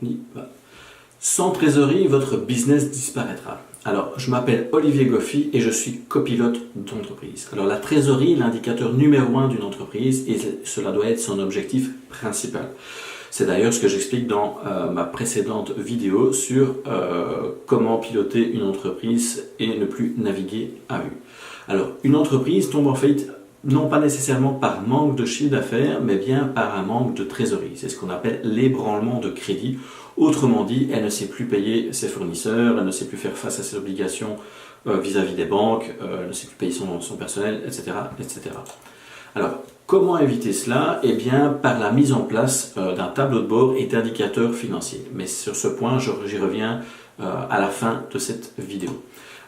y va. Sans trésorerie, votre business disparaîtra. Alors, je m'appelle Olivier Goffy et je suis copilote d'entreprise. Alors, la trésorerie est l'indicateur numéro 1 d'une entreprise et cela doit être son objectif principal. C'est d'ailleurs ce que j'explique dans ma précédente vidéo sur comment piloter une entreprise et ne plus naviguer à vue. Alors, une entreprise tombe en faillite non pas nécessairement par manque de chiffre d'affaires, mais bien par un manque de trésorerie. C'est ce qu'on appelle l'ébranlement de crédit. Autrement dit, elle ne sait plus payer ses fournisseurs, elle ne sait plus faire face à ses obligations vis-à-vis des banques, elle ne sait plus payer son personnel, etc., etc. Alors, comment éviter cela? Eh bien, par la mise en place d'un tableau de bord et d'indicateurs financiers. Mais sur ce point, j'y reviens à la fin de cette vidéo.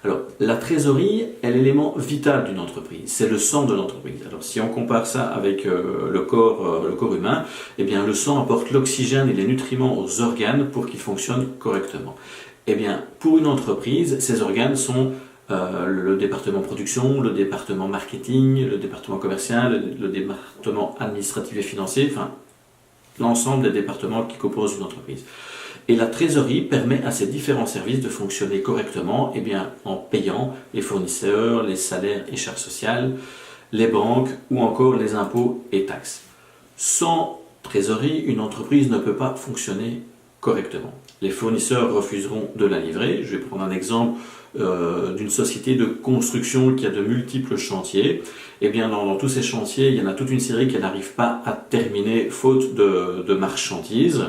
Alors, la trésorerie est l'élément vital d'une entreprise, c'est le sang de l'entreprise. Alors, si on compare ça avec le corps humain, eh bien, le sang apporte l'oxygène et les nutriments aux organes pour qu'ils fonctionnent correctement. Eh bien, pour une entreprise, ces organes sont le département production, le département marketing, le département commercial, le département administratif et financier, enfin, l'ensemble des départements qui composent une entreprise. Et la trésorerie permet à ces différents services de fonctionner correctement en payant les fournisseurs, les salaires et charges sociales, les banques ou encore les impôts et taxes. Sans trésorerie, une entreprise ne peut pas fonctionner correctement. Les fournisseurs refuseront de la livrer. Je vais prendre un exemple d'une société de construction qui a de multiples chantiers. Dans tous ces chantiers, il y en a toute une série qui n'arrive pas à terminer faute de marchandises.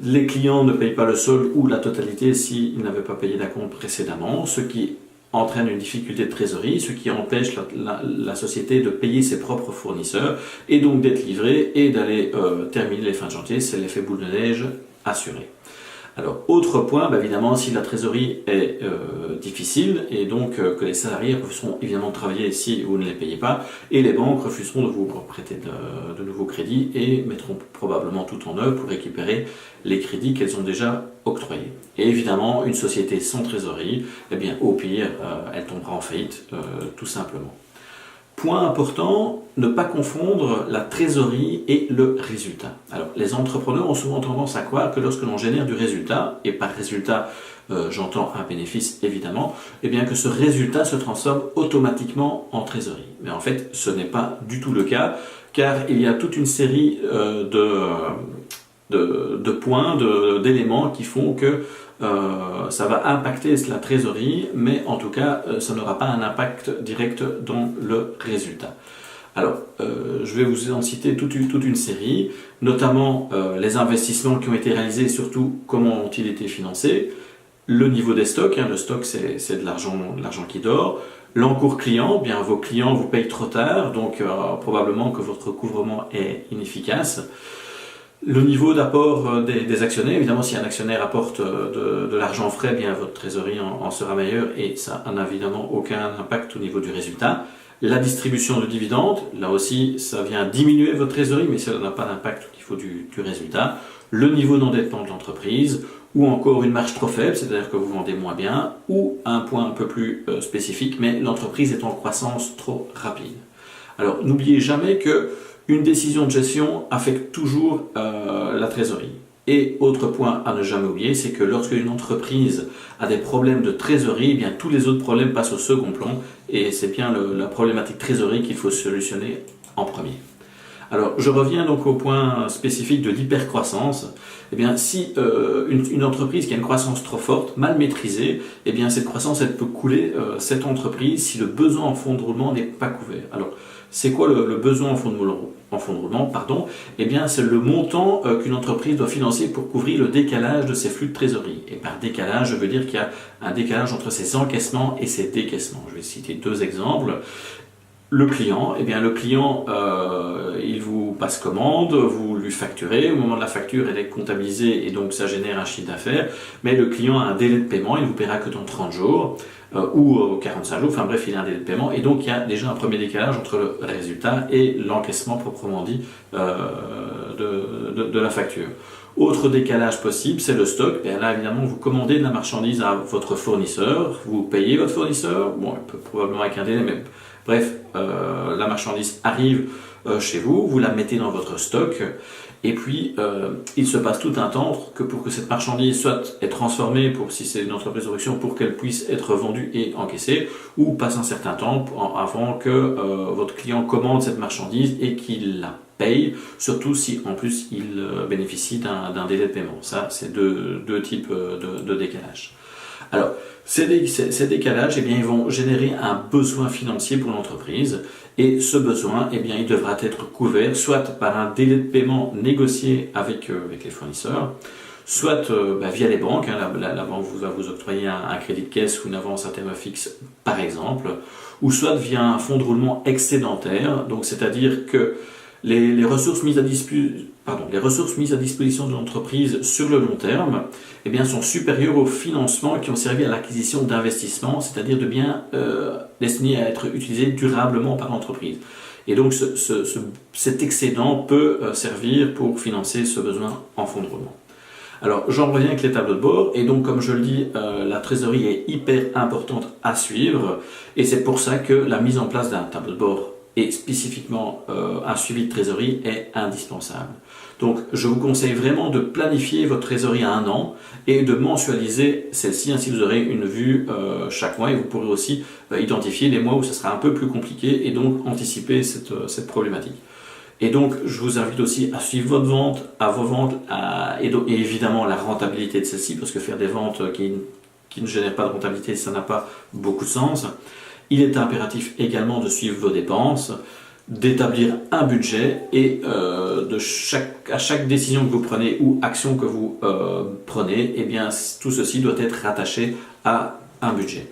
Les clients ne payent pas le solde ou la totalité s'ils n'avaient pas payé d'acompte précédemment, ce qui entraîne une difficulté de trésorerie, ce qui empêche la société de payer ses propres fournisseurs et donc d'être livrée et d'aller terminer les fins de chantier. C'est l'effet boule de neige assuré. Alors, autre point, évidemment, si la trésorerie est difficile et donc que les salariés refuseront évidemment de travailler si vous ne les payez pas et les banques refuseront de vous prêter de nouveaux crédits et mettront probablement tout en œuvre pour récupérer les crédits qu'elles ont déjà octroyés. Et évidemment, une société sans trésorerie, au pire, elle tombera en faillite tout simplement. Point important, ne pas confondre la trésorerie et le résultat. Alors, les entrepreneurs ont souvent tendance à croire que lorsque l'on génère du résultat, et par résultat, j'entends un bénéfice évidemment, que ce résultat se transforme automatiquement en trésorerie. Mais en fait, ce n'est pas du tout le cas, car il y a toute une série de points, d'éléments qui font que ça va impacter la trésorerie, mais en tout cas, ça n'aura pas un impact direct dans le résultat. Alors, je vais vous en citer toute une série, notamment les investissements qui ont été réalisés, surtout comment ont-ils été financés, le niveau des stocks, le stock c'est de l'argent qui dort, l'encours client, vos clients vous payent trop tard, donc probablement que votre recouvrement est inefficace. Le niveau d'apport des actionnaires, évidemment si un actionnaire apporte de l'argent frais, votre trésorerie en sera meilleure et ça n'a évidemment aucun impact au niveau du résultat. La distribution de dividendes, là aussi ça vient diminuer votre trésorerie mais ça n'a pas d'impact au niveau du résultat. Le niveau d'endettement de l'entreprise ou encore une marge trop faible, c'est-à-dire que vous vendez moins bien, ou un point un peu plus spécifique, mais l'entreprise est en croissance trop rapide. Alors n'oubliez jamais que une décision de gestion affecte toujours la trésorerie. Et autre point à ne jamais oublier, c'est que lorsque une entreprise a des problèmes de trésorerie, tous les autres problèmes passent au second plan et c'est bien la problématique trésorerie qu'il faut solutionner en premier. Alors, je reviens donc au point spécifique de l'hypercroissance. Si une entreprise qui a une croissance trop forte, mal maîtrisée, cette croissance elle peut couler cette entreprise si le besoin en fonds de roulement n'est pas couvert. Alors, c'est quoi le besoin en fonds de roulement? C'est le montant qu'une entreprise doit financer pour couvrir le décalage de ses flux de trésorerie. Et par décalage, je veux dire qu'il y a un décalage entre ses encaissements et ses décaissements. Je vais citer deux exemples. Le client, il vous passe commande, vous lui facturez, au moment de la facture elle est comptabilisée et donc ça génère un chiffre d'affaires, mais le client a un délai de paiement, il ne vous paiera que dans 30 jours ou 45 jours, enfin bref il a un délai de paiement et donc il y a déjà un premier décalage entre le résultat et l'encaissement proprement dit de la facture. Autre décalage possible, c'est le stock. Là, évidemment, vous commandez de la marchandise à votre fournisseur, vous payez votre fournisseur, bon, il peut probablement avec un délai, mais bref, la marchandise arrive chez vous, vous la mettez dans votre stock, Et puis, il se passe tout un temps que pour que cette marchandise soit est transformée, si c'est une entreprise de production, pour qu'elle puisse être vendue et encaissée, ou passe un certain temps avant que votre client commande cette marchandise et qu'il la paye, surtout si en plus il bénéficie d'un délai de paiement. Ça, c'est deux types de décalage. Alors, ces décalages, eh bien, ils vont générer un besoin financier pour l'entreprise, et ce besoin, eh bien, il devra être couvert soit par un délai de paiement négocié avec les fournisseurs, soit via les banques. La banque va vous octroyer un crédit de caisse ou une avance à terme fixe, par exemple, ou soit via un fonds de roulement excédentaire, donc c'est-à-dire que les ressources mises à disposition de l'entreprise sur le long terme, eh bien, sont supérieures aux financements qui ont servi à l'acquisition d'investissements, c'est-à-dire de biens destinés à être utilisés durablement par l'entreprise. Et donc cet excédent peut servir pour financer ce besoin en fonds de roulement. Alors j'en reviens avec les tableaux de bord, et donc comme je le dis, la trésorerie est hyper importante à suivre, et c'est pour ça que la mise en place d'un tableau de bord et spécifiquement un suivi de trésorerie est indispensable. Donc je vous conseille vraiment de planifier votre trésorerie à 1 an et de mensualiser celle-ci, ainsi vous aurez une vue chaque mois, et vous pourrez aussi identifier les mois où ce sera un peu plus compliqué et donc anticiper cette problématique. Et donc je vous invite aussi à suivre vos ventes, et évidemment la rentabilité de celle-ci, parce que faire des ventes qui ne génèrent pas de rentabilité, ça n'a pas beaucoup de sens. Il est impératif également de suivre vos dépenses, d'établir un budget, et à chaque décision que vous prenez ou action que vous prenez, eh bien, tout ceci doit être rattaché à un budget.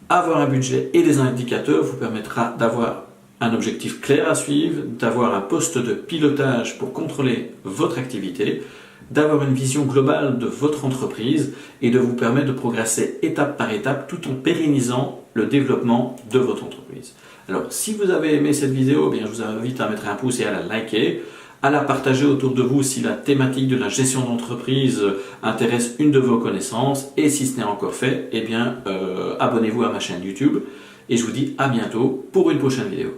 Avoir un budget et des indicateurs vous permettra d'avoir un objectif clair à suivre, d'avoir un poste de pilotage pour contrôler votre activité, d'avoir une vision globale de votre entreprise et de vous permettre de progresser étape par étape tout en pérennisant le développement de votre entreprise. Alors, si vous avez aimé cette vidéo, bien, je vous invite à mettre un pouce et à la liker, à la partager autour de vous si la thématique de la gestion d'entreprise intéresse une de vos connaissances, et si ce n'est encore fait, eh bien, abonnez-vous à ma chaîne YouTube, et je vous dis à bientôt pour une prochaine vidéo.